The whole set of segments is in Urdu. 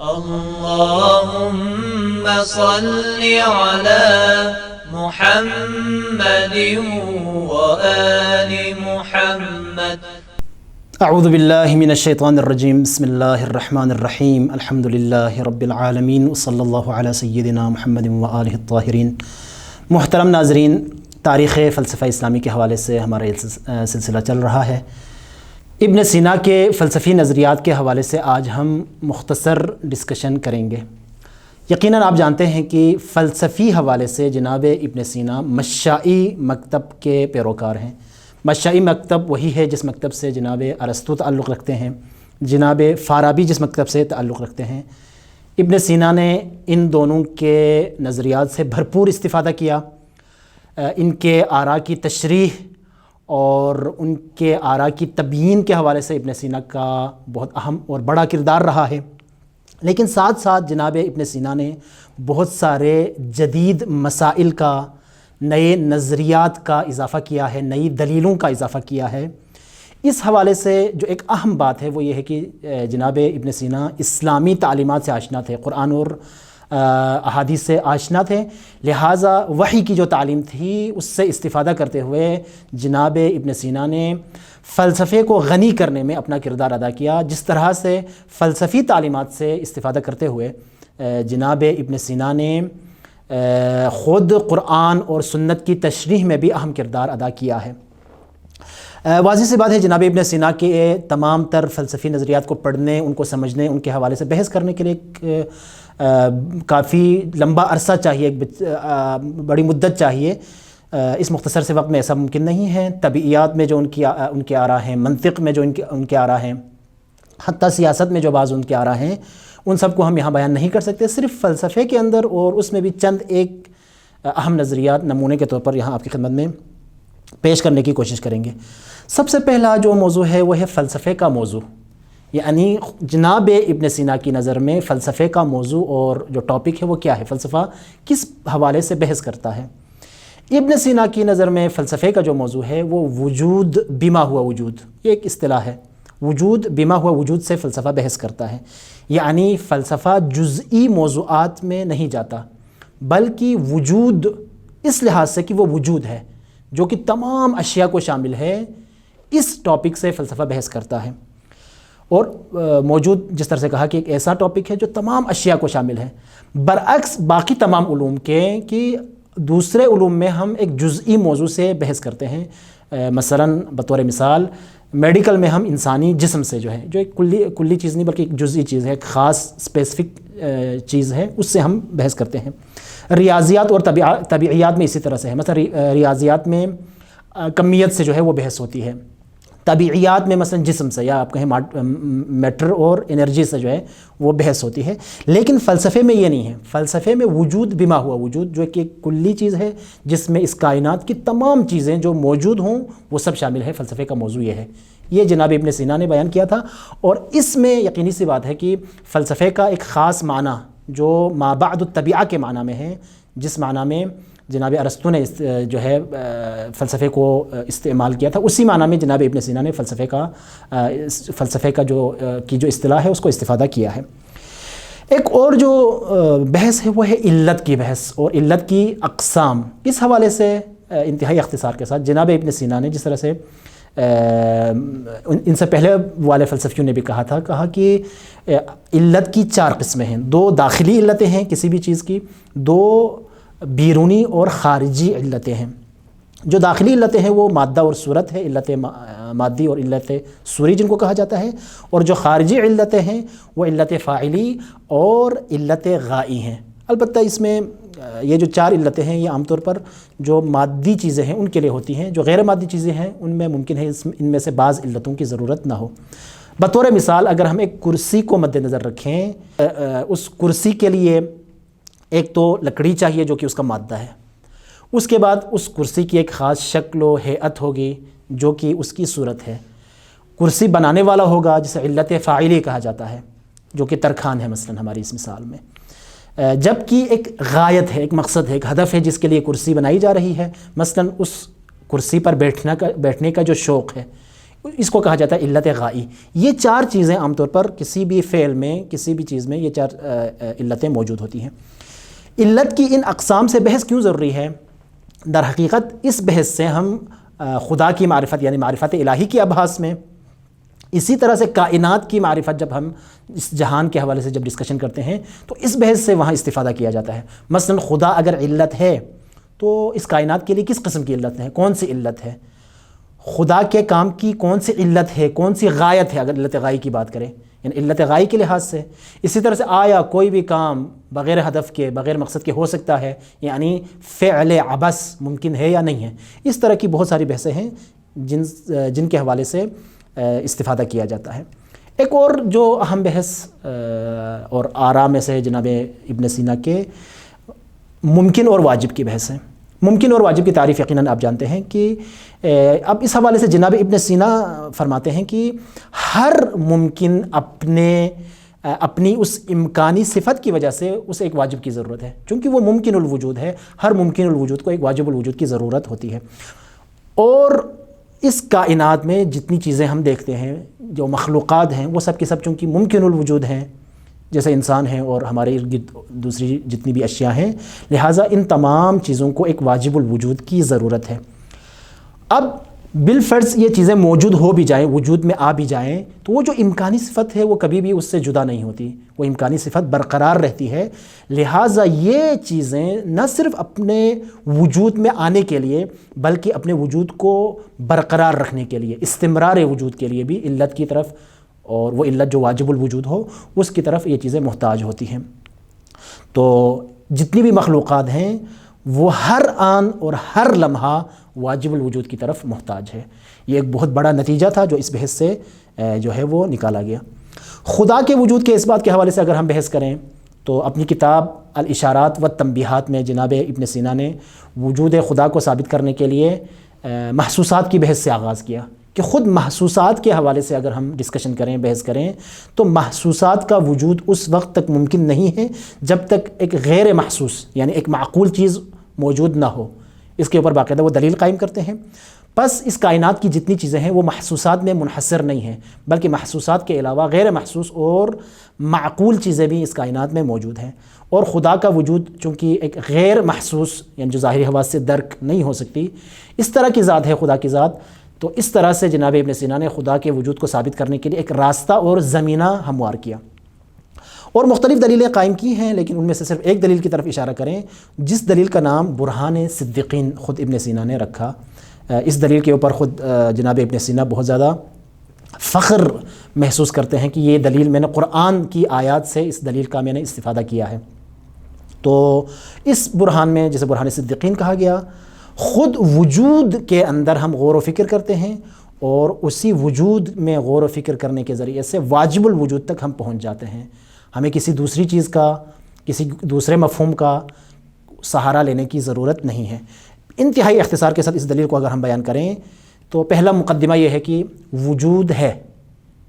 اللهم صل على محمد وآل محمد. اعوذ باللہ من الشیطان الرجیم. بسم اللہ الرحمن الرحیم. الحمد للہ رب العالمین وصلی اللہ علی سیدنا محمد وآلہ الطاہرین. محترم ناظرین، تاریخ فلسفہ اسلامی کے حوالے سے ہمارا یہ سلسلہ چل رہا ہے. ابن سینا کے فلسفی نظریات کے حوالے سے آج ہم مختصر ڈسکشن کریں گے. یقیناً آپ جانتے ہیں کہ فلسفی حوالے سے جناب ابن سینا مشائی مکتب کے پیروکار ہیں. مشائی مکتب وہی ہے جس مکتب سے جناب ارسطو تعلق رکھتے ہیں، جناب فارابی جس مکتب سے تعلق رکھتے ہیں. ابن سینا نے ان دونوں کے نظریات سے بھرپور استفادہ کیا. ان کے آراء کی تشریح اور ان کے آراء کی تبیین کے حوالے سے ابن سینا کا بہت اہم اور بڑا کردار رہا ہے. لیکن ساتھ ساتھ جناب ابن سینا نے بہت سارے جدید مسائل کا، نئے نظریات کا اضافہ کیا ہے، نئی دلیلوں کا اضافہ کیا ہے. اس حوالے سے جو ایک اہم بات ہے وہ یہ ہے کہ جناب ابن سینا اسلامی تعلیمات سے آشنا تھے، قرآن اور احادیث سے آشنا تھے. لہٰذا وحی کی جو تعلیم تھی اس سے استفادہ کرتے ہوئے جناب ابن سینا نے فلسفے کو غنی کرنے میں اپنا کردار ادا کیا. جس طرح سے فلسفی تعلیمات سے استفادہ کرتے ہوئے جناب ابن سینا نے خود قرآن اور سنت کی تشریح میں بھی اہم کردار ادا کیا ہے. واضح سی بات ہے جناب ابن سینا کے تمام تر فلسفی نظریات کو پڑھنے، ان کو سمجھنے، ان کے حوالے سے بحث کرنے کے لیے کافی لمبا عرصہ چاہیے، ایک بڑی مدت چاہیے. اس مختصر سے وقت میں ایسا ممکن نہیں ہے. طبعیات میں جو ان کے آراء ہیں، منطق میں جو ان کے آراء ہیں، حتیٰ سیاست میں جو بعض ان کے آراء ہیں، ان سب کو ہم یہاں بیان نہیں کر سکتے. صرف فلسفے کے اندر اور اس میں بھی چند ایک اہم نظریات نمونے کے طور پر یہاں آپ کی خدمت میں پیش کرنے کی کوشش کریں گے. سب سے پہلا جو موضوع ہے وہ ہے فلسفے کا موضوع. یعنی جناب ابن سینا کی نظر میں فلسفے کا موضوع اور جو ٹاپک ہے وہ کیا ہے، فلسفہ کس حوالے سے بحث کرتا ہے. ابن سینا کی نظر میں فلسفے کا جو موضوع ہے وہ وجود بما ہوا وجود، یہ ایک اصطلاح ہے. وجود بما ہوا وجود سے فلسفہ بحث کرتا ہے. یعنی فلسفہ جزئی موضوعات میں نہیں جاتا، بلکہ وجود اس لحاظ سے کہ وہ وجود ہے جو کہ تمام اشیاء کو شامل ہے، اس ٹاپک سے فلسفہ بحث کرتا ہے. اور موجود جس طرح سے کہا کہ ایک ایسا ٹاپک ہے جو تمام اشیاء کو شامل ہے، برعکس باقی تمام علوم کے کہ دوسرے علوم میں ہم ایک جزئی موضوع سے بحث کرتے ہیں. مثلا بطور مثال میڈیکل میں ہم انسانی جسم سے جو ہے، جو ایک کلی چیز نہیں بلکہ ایک جزئی چیز ہے، ایک خاص اسپیسیفک چیز ہے، اس سے ہم بحث کرتے ہیں. ریاضیات اور طبیعیات میں اسی طرح سے ہے. مثلا ریاضیات میں کمیت سے جو ہے وہ بحث ہوتی ہے. طبیعیات میں مثلا جسم سے یا آپ کہیں میٹر اور انرجی سے جو ہے وہ بحث ہوتی ہے. لیکن فلسفے میں یہ نہیں ہے. فلسفے میں وجود بما ہوا وجود جو کہ ایک کلی چیز ہے جس میں اس کائنات کی تمام چیزیں جو موجود ہوں وہ سب شامل ہے. فلسفے کا موضوع یہ ہے. یہ جناب ابن سینا نے بیان کیا تھا. اور اس میں یقینی سی بات ہے کہ فلسفے کا ایک خاص معنی جو ما بعد الطبیعہ کے معنی میں ہے، جس معنی میں جناب ارسطو نے جو ہے فلسفے کو استعمال کیا تھا، اسی معنی میں جناب ابن سینا نے فلسفے کا جو اصطلاح ہے اس کو استفادہ کیا ہے. ایک اور جو بحث ہے وہ ہے علت کی بحث اور علت کی اقسام. اس حوالے سے انتہائی اختصار کے ساتھ جناب ابن سینا نے جس طرح سے ان سے پہلے والے فلسفیوں نے بھی کہا کہ علت کی 4 قسمیں ہیں. 2 داخلی علتیں ہیں کسی بھی چیز کی، 2 بیرونی اور خارجی علتیں ہیں. جو داخلی علتیں ہیں وہ مادہ اور صورت ہے، علت مادی اور علت صوری جن کو کہا جاتا ہے. اور جو خارجی علتیں ہیں وہ علت فاعلی اور علت غائی ہیں. البتہ اس میں یہ جو 4 علتیں ہیں یہ عام طور پر جو مادی چیزیں ہیں ان کے لیے ہوتی ہیں. جو غیر مادی چیزیں ہیں ان میں ممکن ہے ان میں سے بعض علتوں کی ضرورت نہ ہو. بطور مثال اگر ہم ایک کرسی کو مد نظر رکھیں، اس کرسی کے لیے ایک تو لکڑی چاہیے جو کہ اس کا مادہ ہے. اس کے بعد اس کرسی کی ایک خاص شکل و ہیئت ہوگی جو کہ اس کی صورت ہے. کرسی بنانے والا ہوگا جسے علت فاعلی کہا جاتا ہے جو کہ ترکھان ہے مثلا ہماری اس مثال میں. جبکہ ایک غایت ہے، ایک مقصد ہے، ایک ہدف ہے جس کے لیے کرسی بنائی جا رہی ہے. مثلا اس کرسی پر بیٹھنے کا جو شوق ہے، اس کو کہا جاتا ہے علت غائی۔ یہ چار چیزیں عام طور پر کسی بھی فعل میں، کسی بھی چیز میں یہ چار علتیں موجود ہوتی ہیں۔ علت کی ان اقسام سے بحث کیوں ضروری ہے؟ در حقیقت اس بحث سے ہم خدا کی معرفت یعنی معرفت الہی کی ابحاث میں، اسی طرح سے کائنات کی معرفت جب ہم اس جہان کے حوالے سے جب ڈسکشن کرتے ہیں تو اس بحث سے وہاں استفادہ کیا جاتا ہے۔ مثلا خدا اگر علت ہے تو اس کائنات کے لیے کس قسم کی علت ہے، کون سی علت ہے، خدا کے کام کی کون سی علت ہے، کون سی غایت ہے اگر علت غائی کی بات کریں، یعنی علت غائی کے لحاظ سے۔ اسی طرح سے آیا کوئی بھی کام بغیر ہدف کے، بغیر مقصد کے ہو سکتا ہے، یعنی فعل عبث ممکن ہے یا نہیں ہے۔ اس طرح کی بہت ساری بحثیں ہیں جن کے حوالے سے استفادہ کیا جاتا ہے۔ ایک اور جو اہم بحث اور آراء میں سے جناب ابن سینا کے ممکن اور واجب کی بحث ہے۔ ممکن اور واجب کی تعریف یقیناً آپ جانتے ہیں کہ اب اس حوالے سے جناب ابن سینا فرماتے ہیں کہ ہر ممکن اپنی اس امکانی صفت کی وجہ سے اسے ایک واجب کی ضرورت ہے، چونکہ وہ ممکن الوجود ہے۔ ہر ممکن الوجود کو ایک واجب الوجود کی ضرورت ہوتی ہے۔ اور اس کائنات میں جتنی چیزیں ہم دیکھتے ہیں، جو مخلوقات ہیں، وہ سب کی سب چونکہ ممکن الوجود ہیں، جیسے انسان ہیں اور ہمارے ارد گرد دوسری جتنی بھی اشیاء ہیں، لہٰذا ان تمام چیزوں کو ایک واجب الوجود کی ضرورت ہے۔ اب بالفرض یہ چیزیں موجود ہو بھی جائیں، وجود میں آ بھی جائیں، تو وہ جو امکانی صفت ہے وہ کبھی بھی اس سے جدا نہیں ہوتی، وہ امکانی صفت برقرار رہتی ہے۔ لہٰذا یہ چیزیں نہ صرف اپنے وجود میں آنے کے لیے بلکہ اپنے وجود کو برقرار رکھنے کے لیے، استمرار وجود کے لیے بھی علت کی طرف، اور وہ علت جو واجب الوجود ہو اس کی طرف یہ چیزیں محتاج ہوتی ہیں۔ تو جتنی بھی مخلوقات ہیں وہ ہر آن اور ہر لمحہ واجب الوجود کی طرف محتاج ہے۔ یہ ایک بہت بڑا نتیجہ تھا جو اس بحث سے جو ہے وہ نکالا گیا۔ خدا کے وجود کے اس بات کے حوالے سے اگر ہم بحث کریں تو اپنی کتاب الاشارات و تنبیہات میں جناب ابن سینا نے وجود خدا کو ثابت کرنے کے لیے محسوسات کی بحث سے آغاز کیا کہ خود محسوسات کے حوالے سے اگر ہم ڈسکشن کریں، بحث کریں، تو محسوسات کا وجود اس وقت تک ممکن نہیں ہے جب تک ایک غیر محسوس یعنی ایک معقول چیز موجود نہ ہو۔ اس کے اوپر باقاعدہ وہ دلیل قائم کرتے ہیں۔ پس اس کائنات کی جتنی چیزیں ہیں وہ محسوسات میں منحصر نہیں ہیں، بلکہ محسوسات کے علاوہ غیر محسوس اور معقول چیزیں بھی اس کائنات میں موجود ہیں۔ اور خدا کا وجود چونکہ ایک غیر محسوس یعنی جو ظاہری حواس سے درک نہیں ہو سکتی، اس طرح کی ذات ہے خدا کی ذات، تو اس طرح سے جناب ابن سینا نے خدا کے وجود کو ثابت کرنے کے لیے ایک راستہ اور زمینہ ہموار کیا، اور مختلف دلیلیں قائم کی ہیں، لیکن ان میں سے صرف ایک دلیل کی طرف اشارہ کریں جس دلیل کا نام برہان صدیقین خود ابن سینا نے رکھا۔ اس دلیل کے اوپر خود جناب ابن سینا بہت زیادہ فخر محسوس کرتے ہیں کہ یہ دلیل میں نے قرآن کی آیات سے اس دلیل کا میں نے استفادہ کیا ہے۔ تو اس برہان میں، جسے برہان صدیقین کہا گیا، خود وجود کے اندر ہم غور و فکر کرتے ہیں، اور اسی وجود میں غور و فکر کرنے کے ذریعے سے واجب الوجود تک ہم پہنچ جاتے ہیں۔ ہمیں کسی دوسری چیز کا، کسی دوسرے مفہوم کا سہارا لینے کی ضرورت نہیں ہے۔ انتہائی اختصار کے ساتھ اس دلیل کو اگر ہم بیان کریں تو پہلا مقدمہ یہ ہے کہ وجود ہے،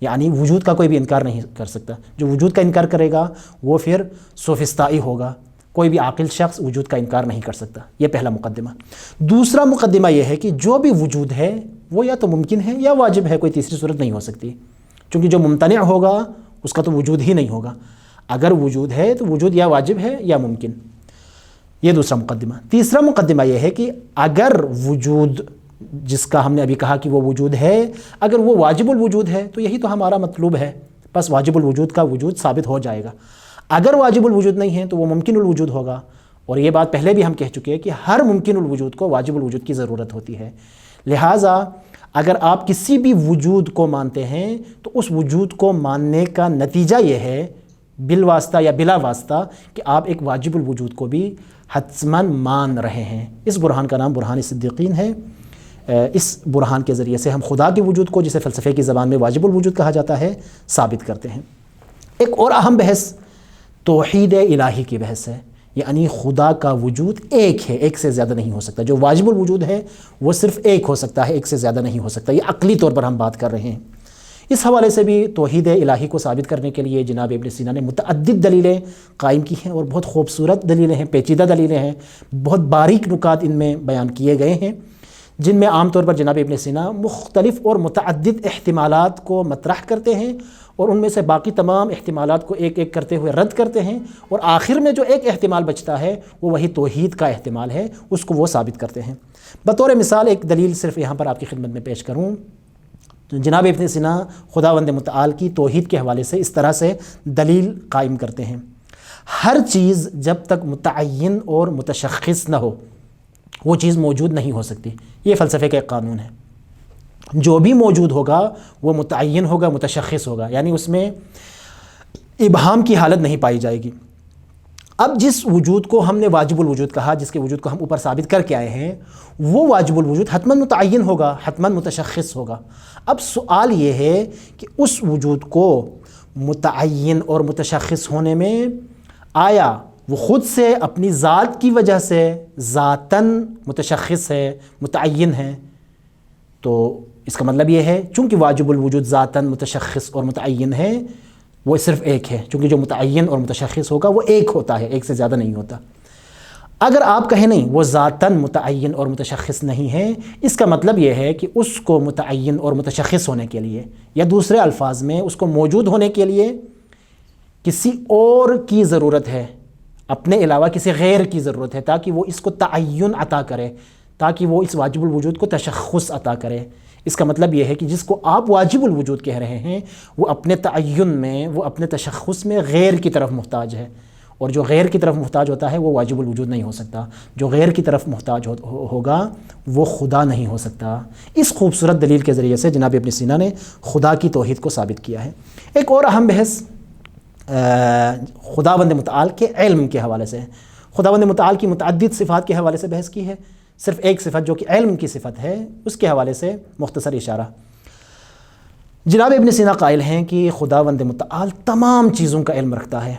یعنی وجود کا کوئی بھی انکار نہیں کر سکتا۔ جو وجود کا انکار کرے گا وہ پھر سوفسطائی ہوگا، کوئی بھی عاقل شخص وجود کا انکار نہیں کر سکتا۔ یہ پہلا مقدمہ۔ دوسرا مقدمہ یہ ہے کہ جو بھی وجود ہے وہ یا تو ممکن ہے یا واجب ہے، کوئی تیسری صورت نہیں ہو سکتی، چونکہ جو ممتنع ہوگا اس کا تو وجود ہی نہیں ہوگا۔ اگر وجود ہے تو وجود یا واجب ہے یا ممکن۔ یہ دوسرا مقدمہ۔ تیسرا مقدمہ یہ ہے کہ اگر وجود جس کا ہم نے ابھی کہا کہ وہ وجود ہے، اگر وہ واجب الوجود ہے تو یہی تو ہمارا مطلوب ہے، بس واجب الوجود کا وجود ثابت ہو جائے گا۔ اگر واجب الوجود نہیں ہے تو وہ ممکن الوجود ہوگا، اور یہ بات پہلے بھی ہم کہہ چکے ہیں کہ ہر ممکن الوجود کو واجب الوجود کی ضرورت ہوتی ہے۔ لہٰذا اگر آپ کسی بھی وجود کو مانتے ہیں تو اس وجود کو ماننے کا نتیجہ یہ ہے بالواسطہ یا بلا واسطہ کہ آپ ایک واجب الوجود کو بھی حتماً مان رہے ہیں۔ اس برہان کا نام برہان صدیقین ہے۔ اس برہان کے ذریعے سے ہم خدا کے وجود کو، جسے فلسفے کی زبان میں واجب الوجود کہا جاتا ہے، ثابت کرتے ہیں۔ ایک اور اہم بحث توحید الہی کی بحث ہے، یعنی خدا کا وجود ایک ہے، ایک سے زیادہ نہیں ہو سکتا۔ جو واجب الوجود ہے وہ صرف ایک ہو سکتا ہے، ایک سے زیادہ نہیں ہو سکتا۔ یہ عقلی طور پر ہم بات کر رہے ہیں۔ اس حوالے سے بھی توحید الہی کو ثابت کرنے کے لیے جناب ابن سینا نے متعدد دلیلیں قائم کی ہیں، اور بہت خوبصورت دلیلیں ہیں، پیچیدہ دلیلیں ہیں، بہت باریک نکات ان میں بیان کیے گئے ہیں، جن میں عام طور پر جناب ابن سینا مختلف اور متعدد احتمالات کو مطرح کرتے ہیں اور ان میں سے باقی تمام احتمالات کو ایک ایک کرتے ہوئے رد کرتے ہیں، اور آخر میں جو ایک احتمال بچتا ہے وہ وہی توحید کا احتمال ہے، اس کو وہ ثابت کرتے ہیں۔ بطور مثال ایک دلیل صرف یہاں پر آپ کی خدمت میں پیش کروں، جناب ابن سینا خداوند متعال کی توحید کے حوالے سے اس طرح سے دلیل قائم کرتے ہیں: ہر چیز جب تک متعین اور متشخص نہ ہو وہ چیز موجود نہیں ہو سکتی۔ یہ فلسفے کا ایک قانون ہے، جو بھی موجود ہوگا وہ متعین ہوگا، متشخص ہوگا، یعنی اس میں ابہام کی حالت نہیں پائی جائے گی۔ اب جس وجود کو ہم نے واجب الوجود کہا، جس کے وجود کو ہم اوپر ثابت کر کے آئے ہیں، وہ واجب الوجود حتماً متعین ہوگا، حتماً متشخص ہوگا۔ اب سوال یہ ہے کہ اس وجود کو متعین اور متشخص ہونے میں آیا وہ خود سے اپنی ذات کی وجہ سے ذاتاً متشخص ہے، متعین ہے؟ تو اس کا مطلب یہ ہے چونکہ واجب الوجود ذاتاً متشخص اور متعین ہے، وہ صرف ایک ہے، چونکہ جو متعین اور متشخص ہوگا وہ ایک ہوتا ہے، ایک سے زیادہ نہیں ہوتا۔ اگر آپ کہیں نہیں وہ ذاتاً متعین اور متشخص نہیں ہے، اس کا مطلب یہ ہے کہ اس کو متعین اور متشخص ہونے کے لیے، یا دوسرے الفاظ میں اس کو موجود ہونے کے لیے کسی اور کی ضرورت ہے، اپنے علاوہ کسی غیر کی ضرورت ہے، تاکہ وہ اس کو تعین عطا کرے، تاکہ وہ اس واجب الوجود کو تشخص عطا کرے۔ اس کا مطلب یہ ہے کہ جس کو آپ واجب الوجود کہہ رہے ہیں وہ اپنے تعین میں، وہ اپنے تشخص میں غیر کی طرف محتاج ہے، اور جو غیر کی طرف محتاج ہوتا ہے وہ واجب الوجود نہیں ہو سکتا۔ جو غیر کی طرف محتاج ہوگا وہ خدا نہیں ہو سکتا۔ اس خوبصورت دلیل کے ذریعے سے جناب ابن سینا نے خدا کی توحید کو ثابت کیا ہے۔ ایک اور اہم بحث خداوند متعال کے علم کے حوالے سے، خداوند متعال کی متعدد صفات کے حوالے سے بحث کی ہے، صرف ایک صفت جو کہ علم کی صفت ہے اس کے حوالے سے مختصر اشارہ۔ جناب ابن سینا قائل ہیں کہ خداوند متعال تمام چیزوں کا علم رکھتا ہے،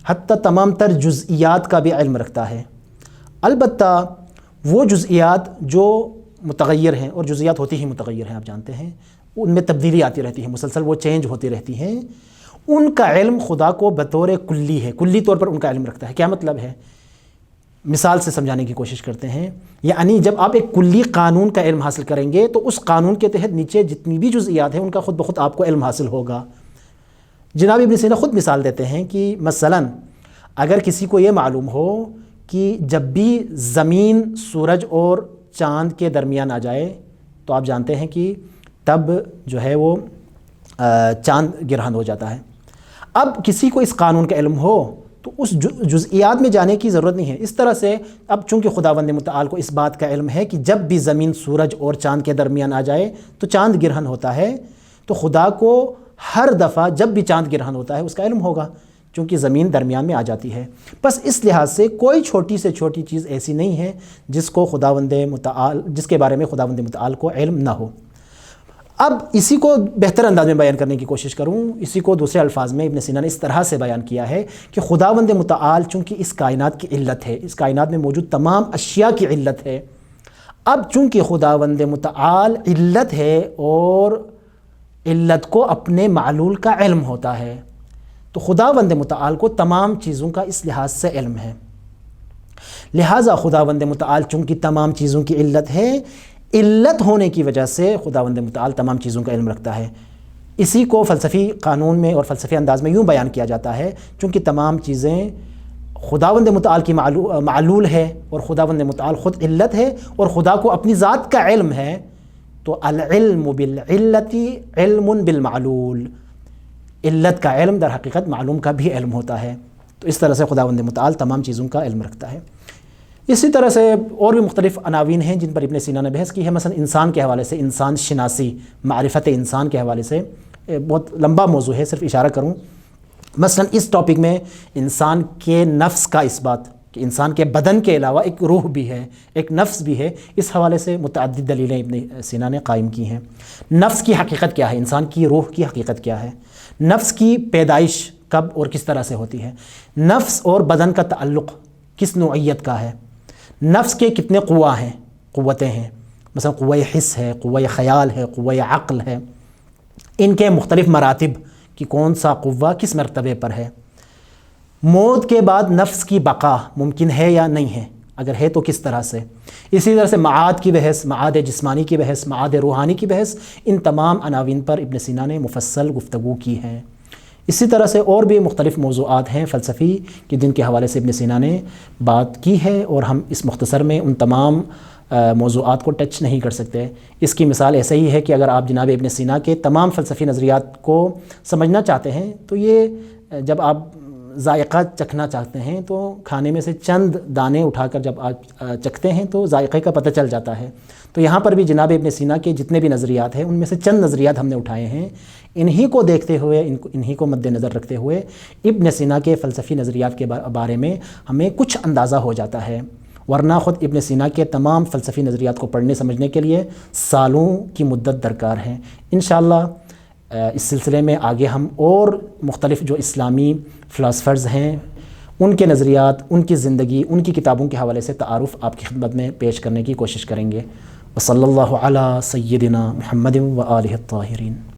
حتیٰ تمام تر جزئیات کا بھی علم رکھتا ہے، البتہ وہ جزئیات جو متغیر ہیں، اور جزئیات ہوتی ہی متغیر ہیں، آپ جانتے ہیں، ان میں تبدیلی آتی رہتی ہے، مسلسل وہ چینج ہوتی رہتی ہیں، ان کا علم خدا کو بطور کلی ہے، کلی طور پر ان کا علم رکھتا ہے۔ کیا مطلب ہے؟ مثال سے سمجھانے کی کوشش کرتے ہیں، یعنی جب آپ ایک کلی قانون کا علم حاصل کریں گے تو اس قانون کے تحت نیچے جتنی بھی جزئیات ہیں ان کا خود بخود آپ کو علم حاصل ہوگا۔ جناب ابن سینا خود مثال دیتے ہیں کہ مثلاً اگر کسی کو یہ معلوم ہو کہ جب بھی زمین سورج اور چاند کے درمیان آ جائے تو آپ جانتے ہیں کہ تب جو ہے وہ چاند گرہن ہو جاتا ہے۔ اب کسی کو اس قانون کا علم ہو تو اس جزئیات میں جانے کی ضرورت نہیں ہے۔ اس طرح سے اب چونکہ خداوند متعال کو اس بات کا علم ہے کہ جب بھی زمین سورج اور چاند کے درمیان آ جائے تو چاند گرہن ہوتا ہے، تو خدا کو ہر دفعہ جب بھی چاند گرہن ہوتا ہے اس کا علم ہوگا، چونکہ زمین درمیان میں آ جاتی ہے۔ بس اس لحاظ سے کوئی چھوٹی سے چھوٹی چیز ایسی نہیں ہے جس کے بارے میں خداوند متعال کو علم نہ ہو۔ اب اسی کو بہتر انداز میں بیان کرنے کی کوشش کروں، اسی کو دوسرے الفاظ میں ابن سینا نے اس طرح سے بیان کیا ہے کہ خداوند متعال چونکہ اس کائنات کی علت ہے، اس کائنات میں موجود تمام اشیاء کی علت ہے، اب چونکہ خداوند متعال علت ہے اور علت کو اپنے معلول کا علم ہوتا ہے، تو خداوند متعال کو تمام چیزوں کا اس لحاظ سے علم ہے۔ لہٰذا خداوند متعال چونکہ تمام چیزوں کی علت ہے، علت ہونے کی وجہ سے خداوند متعال تمام چیزوں کا علم رکھتا ہے۔ اسی کو فلسفی قانون میں اور فلسفی انداز میں یوں بیان کیا جاتا ہے، چونکہ تمام چیزیں خداوند متعال کی معلول ہے اور خداوند متعال خود علت ہے اور خدا کو اپنی ذات کا علم ہے، تو العلم بالعلت علم بالمعلول، علت کا علم در حقیقت معلوم کا بھی علم ہوتا ہے۔ تو اس طرح سے خداوند متعال تمام چیزوں کا علم رکھتا ہے۔ اسی طرح سے اور بھی مختلف عناوین ہیں جن پر ابن سینا نے بحث کی ہے، مثلا انسان کے حوالے سے، انسان شناسی، معرفت انسان کے حوالے سے بہت لمبا موضوع ہے، صرف اشارہ کروں۔ مثلا اس ٹاپک میں انسان کے نفس کا اس بات کہ انسان کے بدن کے علاوہ ایک روح بھی ہے، ایک نفس بھی ہے، اس حوالے سے متعدد دلیلیں ابن سینا نے قائم کی ہیں۔ نفس کی حقیقت کیا ہے، انسان کی روح کی حقیقت کیا ہے، نفس کی پیدائش کب اور کس طرح سے ہوتی ہے، نفس اور بدن کا تعلق کس نوعیت کا ہے، نفس کے کتنے قوتیں ہیں، مثلا قوہ حس ہے، قوہ خیال ہے، قوہ عقل ہے، ان کے مختلف مراتب کہ کون سا قوہ کس مرتبے پر ہے، موت کے بعد نفس کی بقا ممکن ہے یا نہیں ہے، اگر ہے تو کس طرح سے. اسی طرح سے معاد کی بحث، معاد جسمانی کی بحث، معاد روحانی کی بحث، ان تمام عناوین پر ابن سینا نے مفصل گفتگو کی ہے. اسی طرح سے اور بھی مختلف موضوعات ہیں فلسفی کہ جن کے حوالے سے ابن سینا نے بات کی ہے، اور ہم اس مختصر میں ان تمام موضوعات کو ٹچ نہیں کر سکتے. اس کی مثال ایسے ہی ہے کہ اگر آپ جناب ابن سینا کے تمام فلسفی نظریات کو سمجھنا چاہتے ہیں تو یہ جب آپ ذائقہ چکھنا چاہتے ہیں تو کھانے میں سے چند دانے اٹھا کر جب آپ چکھتے ہیں تو ذائقے کا پتہ چل جاتا ہے. تو یہاں پر بھی جناب ابن سینا کے جتنے بھی نظریات ہیں ان میں سے چند نظریات ہم نے اٹھائے ہیں. انہی کو دیکھتے ہوئے، انہی کو مد نظر رکھتے ہوئے ابن سینا کے فلسفی نظریات کے بارے میں ہمیں کچھ اندازہ ہو جاتا ہے، ورنہ خود ابن سینا کے تمام فلسفی نظریات کو پڑھنے سمجھنے کے لیے سالوں کی مدت درکار ہے. انشاءاللہ اس سلسلے میں آگے ہم اور مختلف جو اسلامی فلاسفرز ہیں ان کے نظریات، ان کی زندگی، ان کی کتابوں کے حوالے سے تعارف آپ کی خدمت میں پیش کرنے کی کوشش کریں گے. وصلی اللہ علی سیدنا محمد و آلہ الطاہرین.